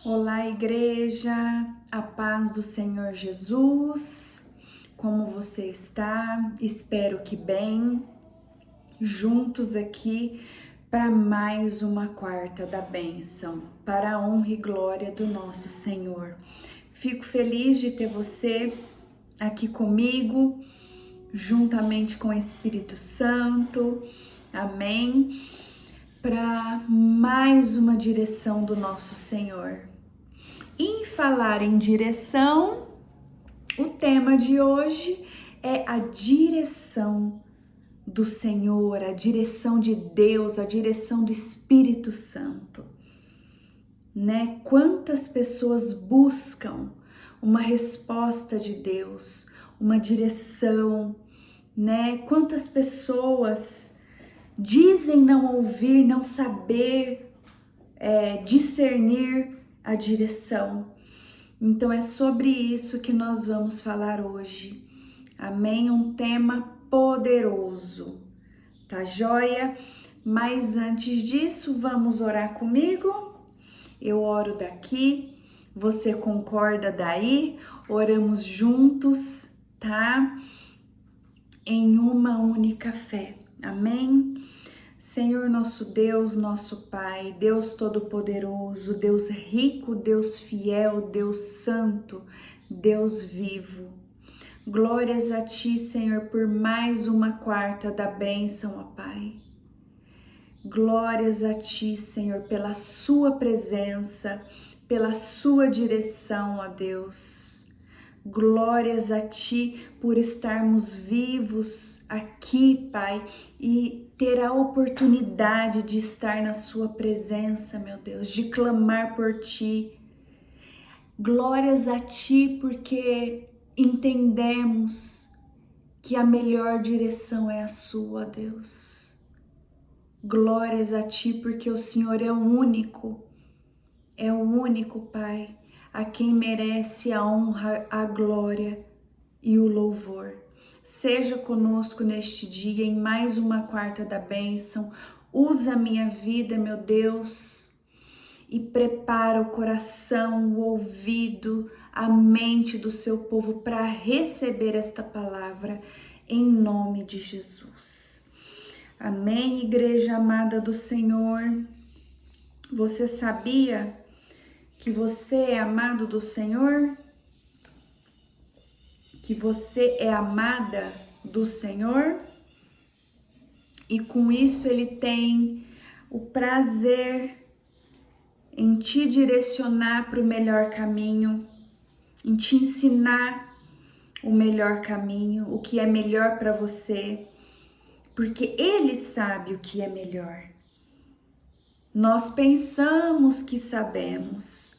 Olá, igreja, a paz do Senhor Jesus, como você está? Espero que bem, juntos aqui para mais uma quarta da bênção, para a honra e glória do nosso Senhor. Fico feliz de ter você aqui comigo, juntamente com o Espírito Santo, amém? Para mais uma direção do nosso Senhor. Em falar em direção, o tema de hoje é a direção do Senhor, a direção de Deus, a direção do Espírito Santo, né? Quantas pessoas buscam uma resposta de Deus, uma direção, né? Quantas pessoas dizem não ouvir, não saber discernir a direção. Então é sobre isso que nós vamos falar hoje. Amém? Um tema poderoso, tá joia? Mas antes disso, vamos orar comigo? Eu oro daqui, você concorda daí? Oramos juntos, tá? Em uma única fé. Amém? Senhor nosso Deus, nosso Pai, Deus Todo-Poderoso, Deus rico, Deus fiel, Deus santo, Deus vivo. Glórias a Ti, Senhor, por mais uma quarta da bênção, ó Pai. Glórias a Ti, Senhor, pela Sua presença, pela Sua direção, ó Deus. Glórias a Ti por estarmos vivos aqui, Pai, e ter a oportunidade de estar na Sua presença, meu Deus, de clamar por Ti. Glórias a Ti porque entendemos que a melhor direção é a Sua, Deus. Glórias a Ti porque o Senhor é o único, Pai, a quem merece a honra, a glória e o louvor. Seja conosco neste dia, em mais uma quarta da bênção. Usa a minha vida, meu Deus, e prepara o coração, o ouvido, a mente do seu povo para receber esta palavra, em nome de Jesus. Amém, igreja amada do Senhor. Você sabia que você é amado do Senhor? Que você é amada do Senhor? E com isso Ele tem o prazer em te direcionar para o melhor caminho, em te ensinar o melhor caminho, o que é melhor para você, porque Ele sabe o que é melhor. Nós pensamos que sabemos,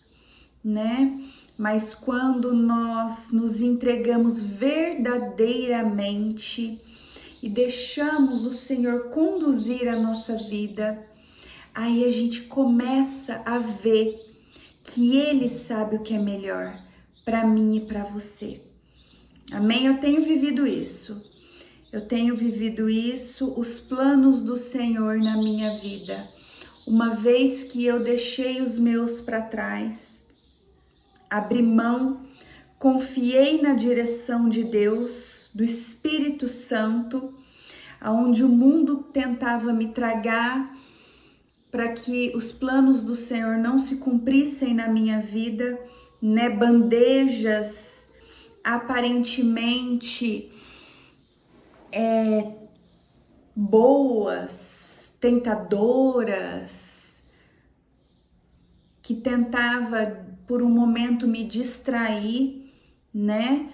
né? Mas quando nós nos entregamos verdadeiramente e deixamos o Senhor conduzir a nossa vida, aí a gente começa a ver que Ele sabe o que é melhor para mim e para você. Amém? Eu tenho vivido isso. Os planos do Senhor na minha vida. Uma vez que eu deixei os meus para trás, abri mão, confiei na direção de Deus, do Espírito Santo, aonde o mundo tentava me tragar para que os planos do Senhor não se cumprissem na minha vida, né? Bandejas aparentemente boas, tentadoras, que tentava por um momento me distrair, né?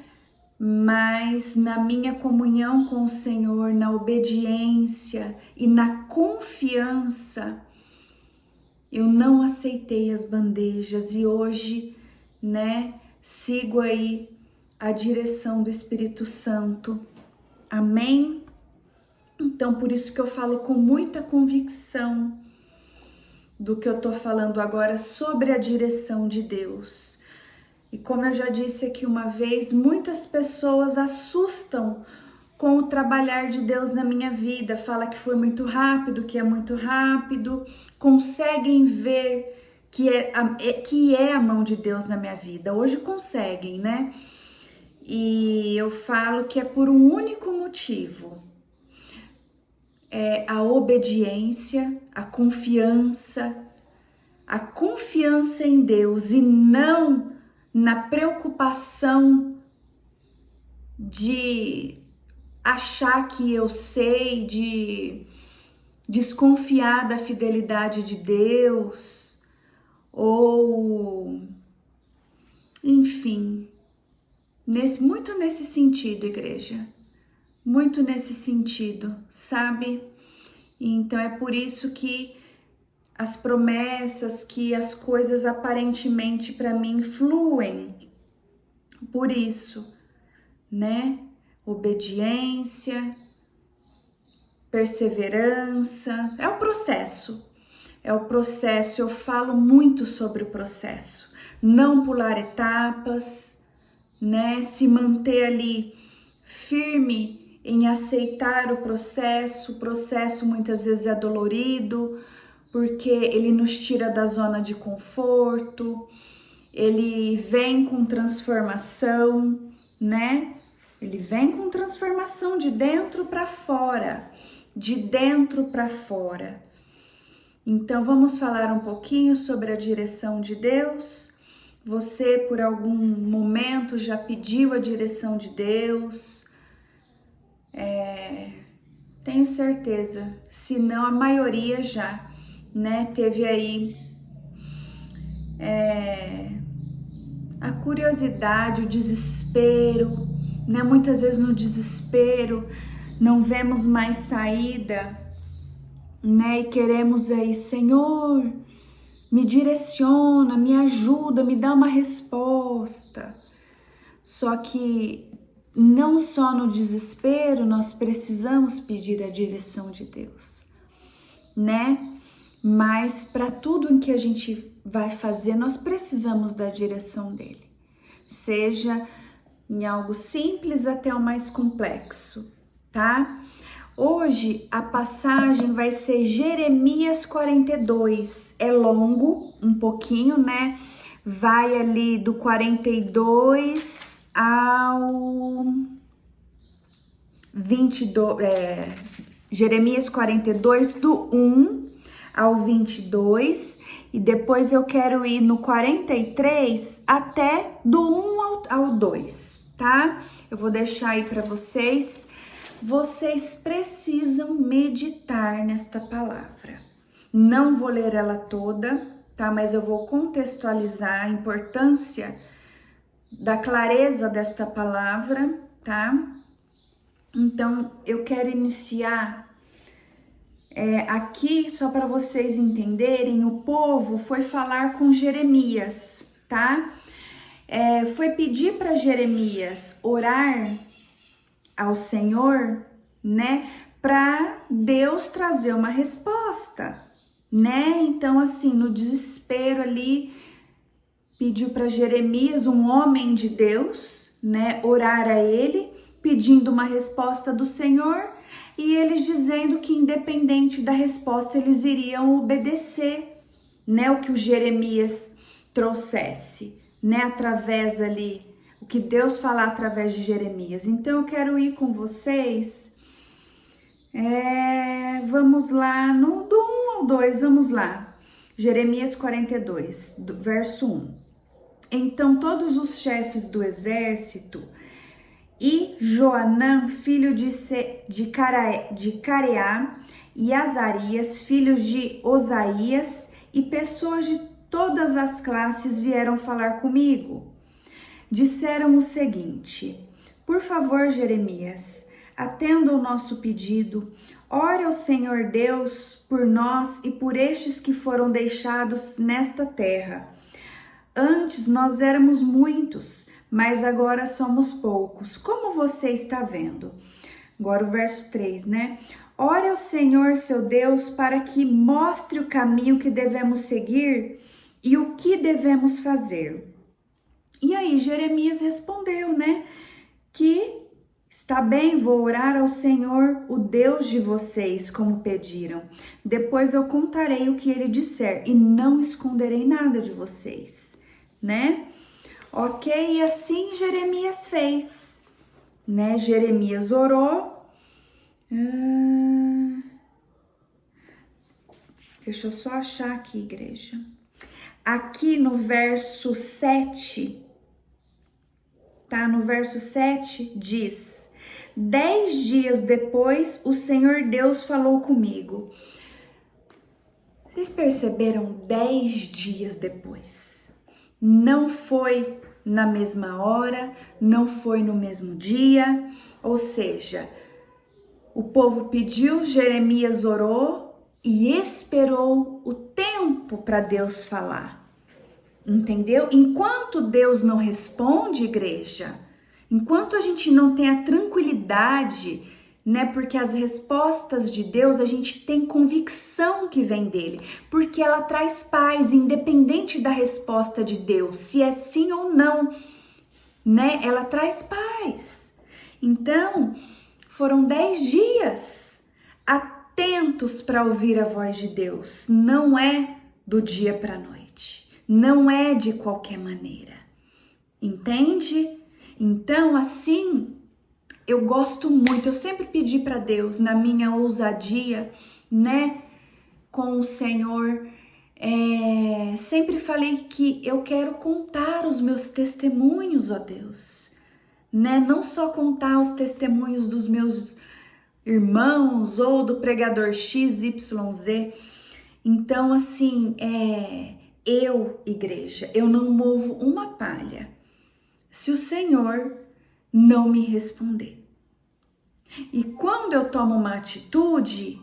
Mas na minha comunhão com o Senhor, na obediência e na confiança, eu não aceitei as bandejas e hoje, né, sigo aí a direção do Espírito Santo. Amém? Então, por isso que eu falo com muita convicção do que eu tô falando agora sobre a direção de Deus. E como eu já disse aqui uma vez, muitas pessoas assustam com o trabalhar de Deus na minha vida. Fala que foi muito rápido, que é muito rápido. Conseguem ver que é a mão de Deus na minha vida. Hoje conseguem, né? E eu falo que é por um único motivo. É a obediência, a confiança em Deus e não na preocupação de achar que eu sei, de desconfiar da fidelidade de Deus, ou enfim, muito nesse sentido, igreja, muito nesse sentido, sabe? Então é por isso que as promessas, que as coisas aparentemente para mim fluem, por isso, né? Obediência, perseverança, é o processo. Eu falo muito sobre o processo. Não pular etapas, né? Se manter ali firme em aceitar o processo muitas vezes é dolorido, porque ele nos tira da zona de conforto, ele vem com transformação, né? Ele vem com transformação de dentro para fora, de dentro para fora. Então vamos falar um pouquinho sobre a direção de Deus. Você por algum momento já pediu a direção de Deus? Tenho certeza, se não a maioria já, né? Teve aí a curiosidade, o desespero, né? Muitas vezes no desespero não vemos mais saída, né? E queremos aí, Senhor, me direciona, me ajuda, me dá uma resposta. Só que não só no desespero nós precisamos pedir a direção de Deus, né? Mas para tudo em que a gente vai fazer, nós precisamos da direção dele. Seja em algo simples até o mais complexo, tá? Hoje a passagem vai ser Jeremias 42. É longo, um pouquinho, né? Vai ali do 42 ao 22, Jeremias 42, do 1 ao 22, e depois eu quero ir no 43 até do 1 ao 2, tá? Eu vou deixar aí para vocês. Vocês precisam meditar nesta palavra. Não vou ler ela toda, tá? Mas eu vou contextualizar a importância da clareza desta palavra, tá? Então, eu quero iniciar aqui, só para vocês entenderem, o povo foi falar com Jeremias, tá? Foi pedir para Jeremias orar ao Senhor, né? Para Deus trazer uma resposta, né? Então, assim, no desespero ali, pediu para Jeremias, um homem de Deus, né? Orar a ele, pedindo uma resposta do Senhor, e eles dizendo que independente da resposta eles iriam obedecer, né, o que o Jeremias trouxesse, né, através ali, o que Deus falar através de Jeremias. Então eu quero ir com vocês, vamos lá, do 1 ao 2, vamos lá, Jeremias 42, verso 1. Então todos os chefes do exército e Joanã, filho de Careá, e Azarias, filhos de Osaías, e pessoas de todas as classes vieram falar comigo. Disseram o seguinte: por favor, Jeremias, atenda o nosso pedido, ore ao Senhor Deus por nós e por estes que foram deixados nesta terra. Antes nós éramos muitos, mas agora somos poucos, como você está vendo. Agora o verso 3, né? Ore ao Senhor, seu Deus, para que mostre o caminho que devemos seguir e o que devemos fazer. E aí Jeremias respondeu, né? Que Está bem, vou orar ao Senhor, o Deus de vocês, como pediram. Depois eu contarei o que ele disser e não esconderei nada de vocês, né? Ok, e assim Jeremias fez, né? Jeremias orou. Deixa eu só achar aqui, igreja. Aqui no verso 7, tá? No verso 7 diz: 10 dias depois, o Senhor Deus falou comigo. Vocês perceberam? 10 dias depois. Não foi na mesma hora, não foi no mesmo dia. Ou seja, o povo pediu, Jeremias orou e esperou o tempo para Deus falar. Entendeu? Enquanto Deus não responde, igreja, enquanto a gente não tem a tranquilidade, né? Porque as respostas de Deus a gente tem convicção que vem dele, porque ela traz paz, independente da resposta de Deus, se é sim ou não, né? Ela traz paz. Então, foram 10 dias atentos para ouvir a voz de Deus. Não é do dia para a noite. Não é de qualquer maneira. Entende? Então, assim, eu gosto muito. Eu sempre pedi para Deus, na minha ousadia, né, com o Senhor, sempre falei que eu quero contar os meus testemunhos, ó Deus, né? Não só contar os testemunhos dos meus irmãos ou do pregador XYZ. Então, assim, igreja, eu não movo uma palha se o Senhor não me responder. E quando eu tomo uma atitude,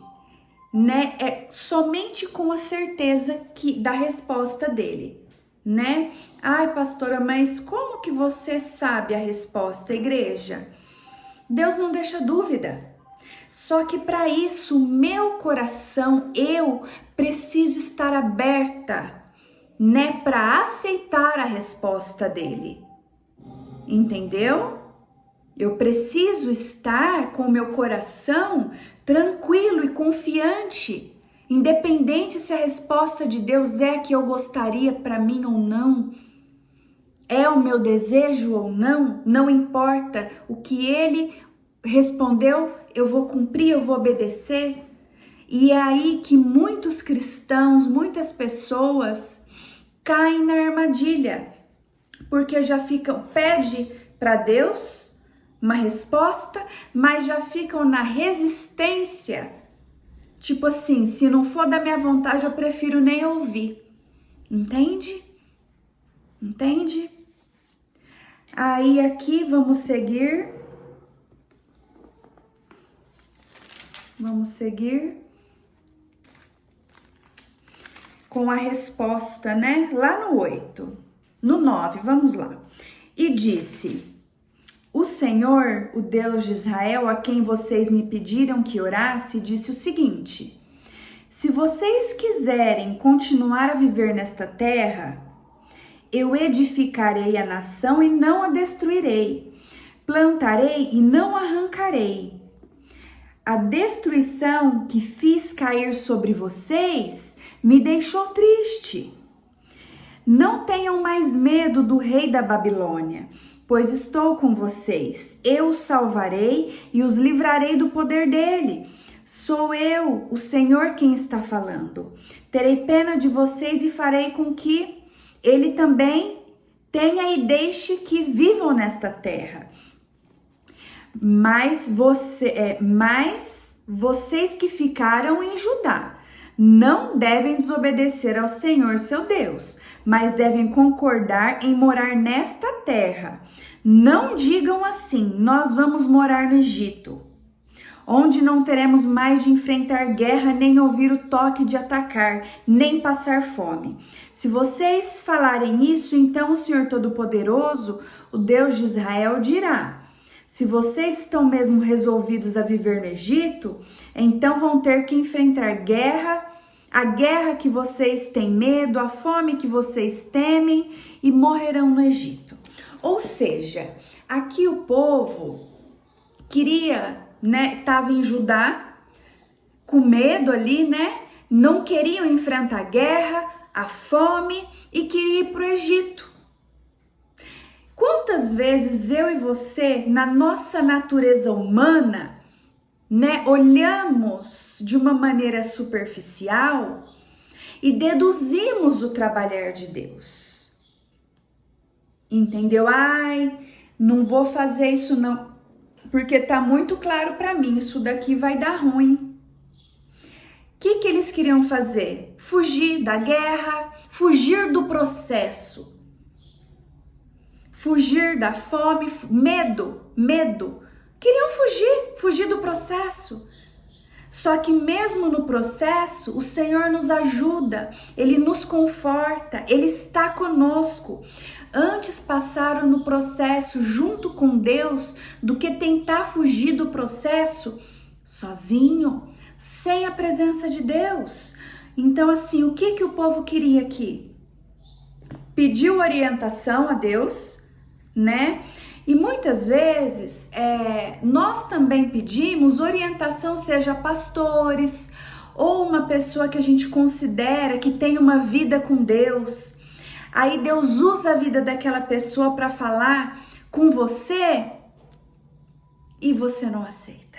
né, é somente com a certeza da resposta dele, né? Ai, pastora, mas como que você sabe a resposta, igreja? Deus não deixa dúvida. Só que para isso, meu coração, eu preciso estar aberta, né, para aceitar a resposta dele. Entendeu? Eu preciso estar com o meu coração tranquilo e confiante, independente se a resposta de Deus é a que eu gostaria para mim ou não, é o meu desejo ou não, não importa o que ele respondeu, eu vou cumprir, eu vou obedecer. E é aí que muitos cristãos, muitas pessoas caem na armadilha, porque já pede para Deus uma resposta, mas já ficam na resistência. Tipo assim, se não for da minha vontade, eu prefiro nem ouvir. Entende? Entende? Aí aqui vamos seguir. Vamos seguir com a resposta, né? Lá no 8. No 9, vamos lá. E disse: o Senhor, o Deus de Israel, a quem vocês me pediram que orasse, disse o seguinte: se vocês quiserem continuar a viver nesta terra, eu edificarei a nação e não a destruirei, plantarei e não arrancarei. A destruição que fiz cair sobre vocês me deixou triste. Não tenham mais medo do rei da Babilônia, pois estou com vocês. Eu os salvarei e os livrarei do poder dele. Sou eu, o Senhor, quem está falando. Terei pena de vocês e farei com que ele também tenha e deixe que vivam nesta terra. Mas vocês que ficaram em Judá não devem desobedecer ao Senhor, seu Deus, mas devem concordar em morar nesta terra. Não digam assim: nós vamos morar no Egito, onde não teremos mais de enfrentar guerra, nem ouvir o toque de atacar, nem passar fome. Se vocês falarem isso, então o Senhor Todo-Poderoso, o Deus de Israel, dirá: se vocês estão mesmo resolvidos a viver no Egito, então vão ter que enfrentar guerra, a guerra que vocês têm medo, a fome que vocês temem, e morrerão no Egito. Ou seja, aqui o povo queria, né, estava em Judá, com medo ali, né, não queriam enfrentar a guerra, a fome e queria ir para o Egito. Quantas vezes eu e você, na nossa natureza humana, né, olhamos de uma maneira superficial e deduzimos o trabalhar de Deus. Entendeu? Ai, não vou fazer isso não, porque tá muito claro para mim, isso daqui vai dar ruim. O que eles queriam fazer? Fugir da guerra, fugir do processo, fugir da fome, medo. Queriam fugir do processo. Só que mesmo no processo, o Senhor nos ajuda, Ele nos conforta, Ele está conosco. Antes passaram no processo junto com Deus do que tentar fugir do processo sozinho, sem a presença de Deus. Então assim, o que o povo queria aqui? Pediu orientação a Deus, né? E muitas vezes nós também pedimos orientação, seja pastores ou uma pessoa que a gente considera que tem uma vida com Deus. Aí Deus usa a vida daquela pessoa para falar com você e você não aceita.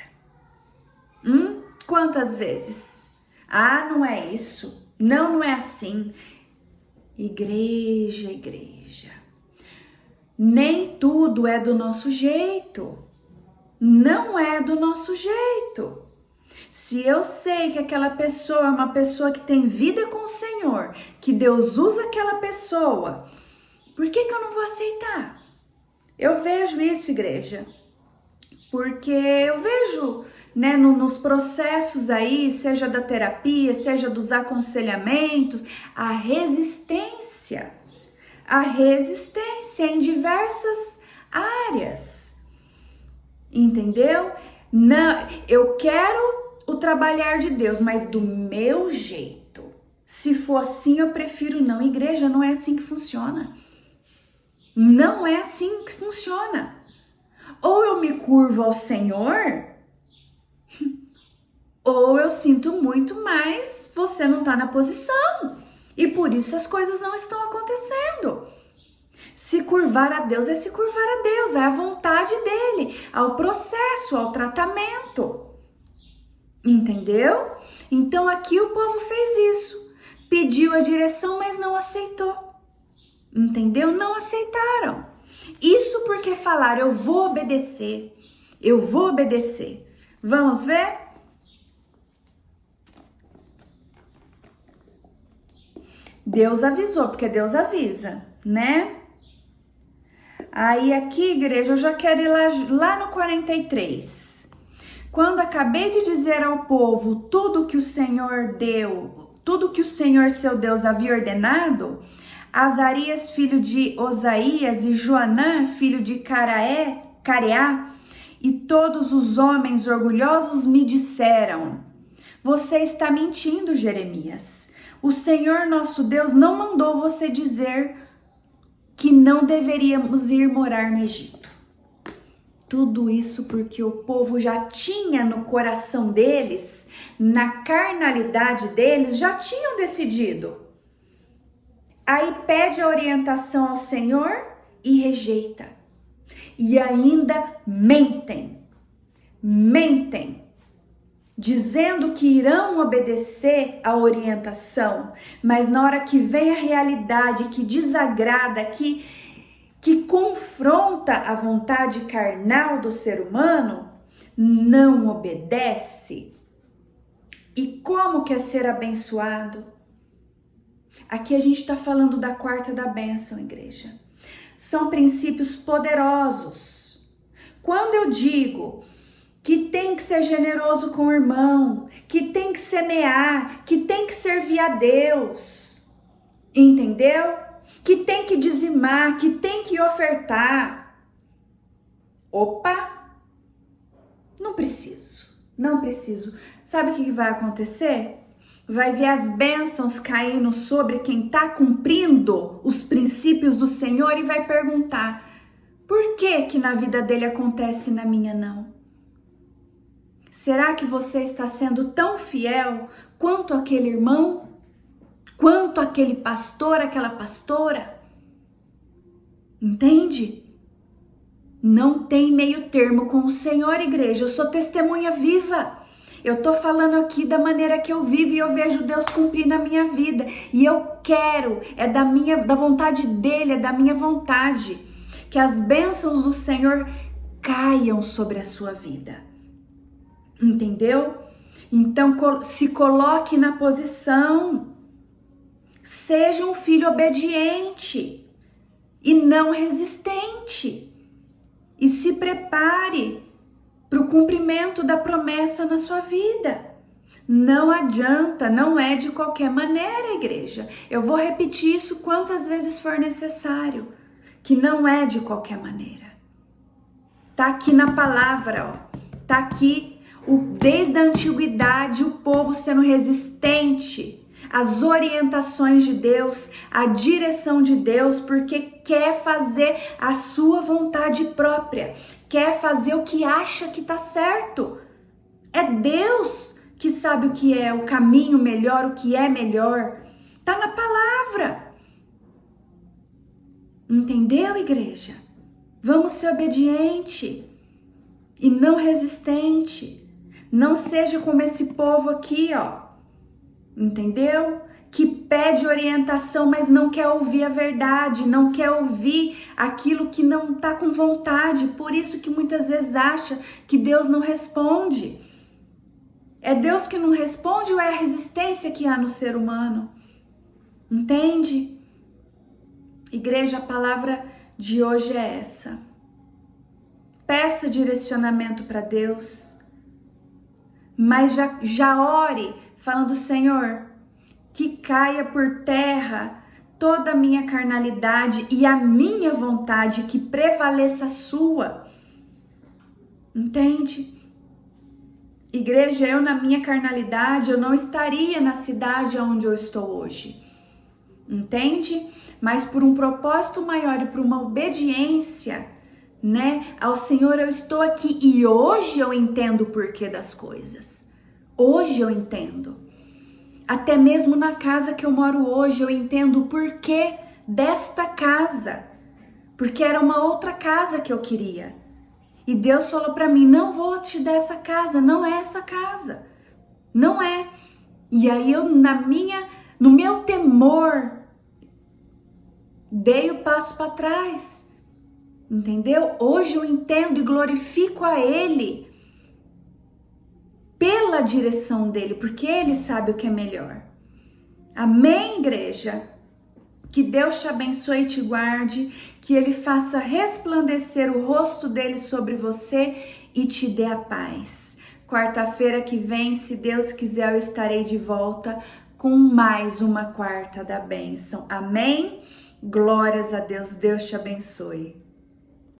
Quantas vezes? Ah, não é isso. Não é assim. Igreja. Nem tudo é do nosso jeito. Não é do nosso jeito. Se eu sei que aquela pessoa é uma pessoa que tem vida com o Senhor, que Deus usa aquela pessoa, por que eu não vou aceitar? Eu vejo isso, igreja, porque eu vejo, né, nos processos aí, seja da terapia, seja dos aconselhamentos, a resistência em diversas áreas, entendeu? Não, eu quero o trabalhar de Deus, mas do meu jeito. Se for assim, eu prefiro não. Igreja, não é assim que funciona. Não é assim que funciona. Ou eu me curvo ao Senhor, ou eu sinto muito, mas você não está na posição. E por isso as coisas não estão acontecendo. Se curvar a Deus é se curvar a Deus, é a vontade dele, ao processo, ao tratamento. Entendeu? Então aqui o povo fez isso. Pediu a direção, mas não aceitou. Entendeu? Não aceitaram. Isso porque falaram, eu vou obedecer. Vamos ver? Deus avisou, porque Deus avisa, né? Aí aqui, igreja, eu já quero ir lá no 43. Quando acabei de dizer ao povo tudo que o Senhor deu, tudo que o Senhor seu Deus havia ordenado, Azarias, filho de Osaías, e Joanã, filho de Careá, e todos os homens orgulhosos me disseram, você está mentindo, Jeremias. O Senhor nosso Deus não mandou você dizer que não deveríamos ir morar no Egito. Tudo isso porque o povo já tinha no coração deles, na carnalidade deles, já tinham decidido. Aí pede a orientação ao Senhor e rejeita. E ainda mentem, dizendo que irão obedecer à orientação, mas na hora que vem a realidade, que desagrada, que confronta a vontade carnal do ser humano, não obedece. E como quer ser abençoado? Aqui a gente está falando da quarta da bênção, igreja. São princípios poderosos. Quando eu digo que tem que ser generoso com o irmão, que tem que semear, que tem que servir a Deus, entendeu? Que tem que dizimar, que tem que ofertar. Opa! Não preciso. Sabe o que vai acontecer? Vai ver as bênçãos caindo sobre quem está cumprindo os princípios do Senhor e vai perguntar, por que na vida dele acontece e na minha não? Será que você está sendo tão fiel quanto aquele irmão? Quanto aquele pastor, aquela pastora? Entende? Não tem meio termo com o Senhor, igreja. Eu sou testemunha viva. Eu tô falando aqui da maneira que eu vivo e eu vejo Deus cumprir na minha vida. E eu quero, é da vontade dele, é da minha vontade, que as bênçãos do Senhor caiam sobre a sua vida. Entendeu? Então se coloque na posição. Seja um filho obediente e não resistente. E se prepare para o cumprimento da promessa na sua vida. Não adianta, não é de qualquer maneira, igreja. Eu vou repetir isso quantas vezes for necessário, que não é de qualquer maneira. Tá aqui na palavra, ó. Tá aqui desde a antiguidade o povo sendo resistente às orientações de Deus, à direção de Deus, porque quer fazer a sua vontade própria, quer fazer o que acha que tá certo. É Deus que sabe o que é o caminho melhor, o que é melhor. Tá na palavra. Entendeu, igreja? Vamos ser obediente e não resistente. Não seja como esse povo aqui, ó. Entendeu? Que pede orientação, mas não quer ouvir a verdade, não quer ouvir aquilo que não tá com vontade. Por isso que muitas vezes acha que Deus não responde. É Deus que não responde ou é a resistência que há no ser humano? Entende? Igreja, a palavra de hoje é essa. Peça direcionamento para Deus, mas já ore falando: Senhor, que caia por terra toda a minha carnalidade e a minha vontade, que prevaleça a sua. Entende? Igreja, eu na minha carnalidade, eu não estaria na cidade onde eu estou hoje. Entende? Mas por um propósito maior e por uma obediência, né, ao Senhor, eu estou aqui e hoje eu entendo o porquê das coisas. Hoje eu entendo. Até mesmo na casa que eu moro hoje, eu entendo o porquê desta casa. Porque era uma outra casa que eu queria. E Deus falou para mim: não vou te dar essa casa, não é essa casa. Não é. E aí eu, no meu temor, dei o passo para trás. Entendeu? Hoje eu entendo e glorifico a Ele pela direção dele, porque Ele sabe o que é melhor. Amém, igreja? Que Deus te abençoe e te guarde, que Ele faça resplandecer o rosto dele sobre você e te dê a paz. Quarta-feira que vem, se Deus quiser, eu estarei de volta com mais uma quarta da bênção. Amém? Glórias a Deus. Deus te abençoe.